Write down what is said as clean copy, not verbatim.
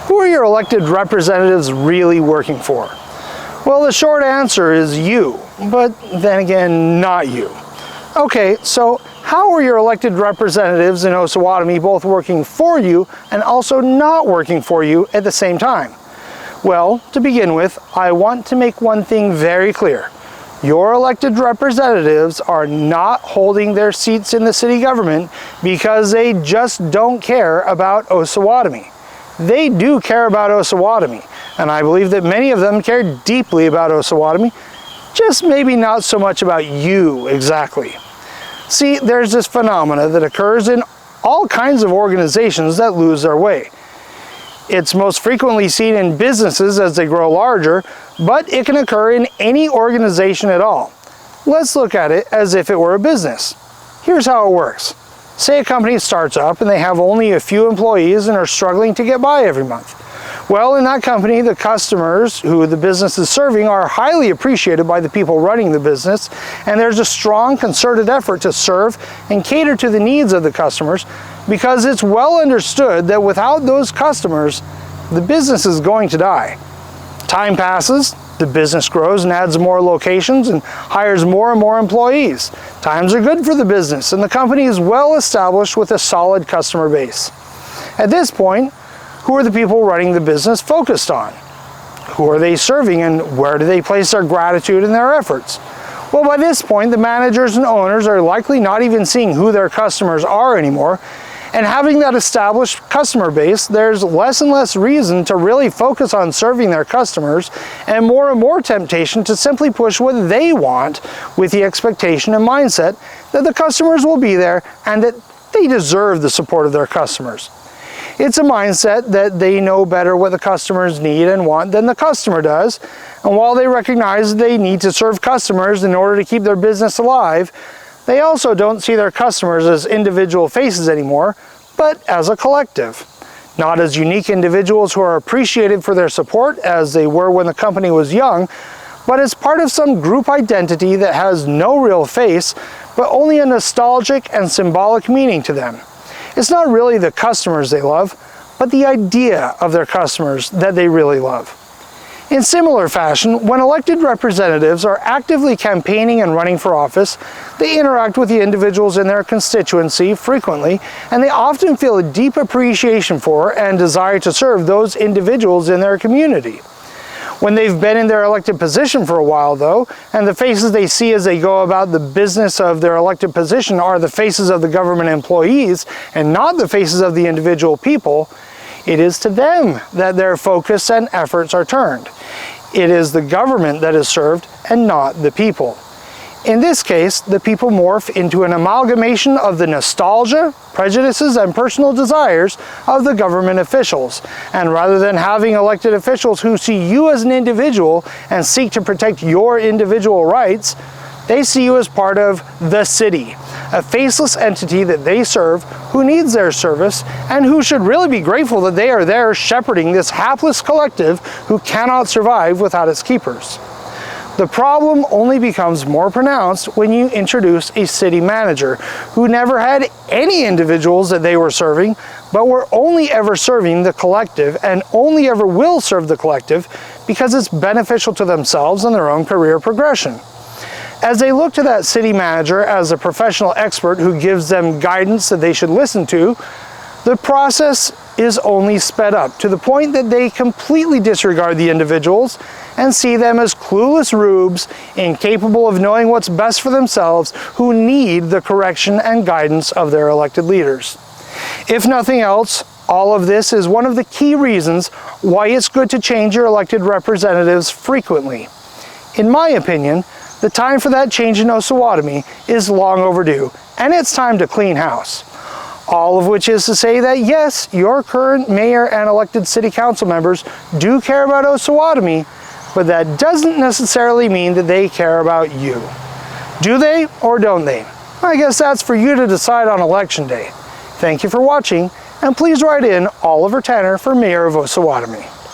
Who are your elected representatives really working for? Well, the short answer is you, but then again, not you. Okay, so how are your elected representatives in Osawatomie both working for you and also not working for you at the same time? Well, to begin with, I want to make one thing very clear. Your elected representatives are not holding their seats in the city government because they just don't care about Osawatomie. They do care about Osawatomie, and I believe that many of them care deeply about Osawatomie, just maybe not so much about you exactly. See, there's this phenomena that occurs in all kinds of organizations that lose their way. It's most frequently seen in businesses as they grow larger, but it can occur in any organization at all. Let's look at it as if it were a business. Here's how it works. Say a company starts up and they have only a few employees and are struggling to get by every month. Well, in that company, the customers who the business is serving are highly appreciated by the people running the business, and there's a strong concerted effort to serve and cater to the needs of the customers because it's well understood that without those customers, the business is going to die. Time passes, the business grows and adds more locations and hires more and more employees. Times are good for the business and the company is well established with a solid customer base. At this point, who are the people running the business focused on? Who are they serving and where do they place their gratitude and their efforts? Well, by this point, the managers and owners are likely not even seeing who their customers are anymore, and having that established customer base, there's less and less reason to really focus on serving their customers and more temptation to simply push what they want with the expectation and mindset that the customers will be there and that they deserve the support of their customers. It's a mindset that they know better what the customers need and want than the customer does, and while they recognize they need to serve customers in order to keep their business alive, they also don't see their customers as individual faces anymore, but as a collective. Not as unique individuals who are appreciated for their support as they were when the company was young, but as part of some group identity that has no real face, but only a nostalgic and symbolic meaning to them. It's not really the customers they love, but the idea of their customers that they really love. In similar fashion, when elected representatives are actively campaigning and running for office, they interact with the individuals in their constituency frequently, and they often feel a deep appreciation for and desire to serve those individuals in their community. When they've been in their elected position for a while, though, and the faces they see as they go about the business of their elected position are the faces of the government employees and not the faces of the individual people, it is to them that their focus and efforts are turned. It is the government that is served and not the people. In this case, the people morph into an amalgamation of the nostalgia, prejudices, and personal desires of the government officials. And rather than having elected officials who see you as an individual and seek to protect your individual rights, they see you as part of the city, a faceless entity that they serve, who needs their service, and who should really be grateful that they are there shepherding this hapless collective who cannot survive without its keepers. The problem only becomes more pronounced when you introduce a city manager who never had any individuals that they were serving, but were only ever serving the collective and only ever will serve the collective because it's beneficial to themselves and their own career progression. As they look to that city manager as a professional expert who gives them guidance that they should listen to, the process is only sped up to the point that they completely disregard the individuals and see them as clueless rubes, incapable of knowing what's best for themselves, who need the correction and guidance of their elected leaders. If nothing else, all of this is one of the key reasons why it's good to change your elected representatives frequently. In my opinion, the time for that change in Osawatomie is long overdue, and it's time to clean house. All of which is to say that yes, your current mayor and elected city council members do care about Osawatomie, but that doesn't necessarily mean that they care about you. Do they or don't they? I guess that's for you to decide on election day. Thank you for watching, and please write in Oliver Tanner for Mayor of Osawatomie.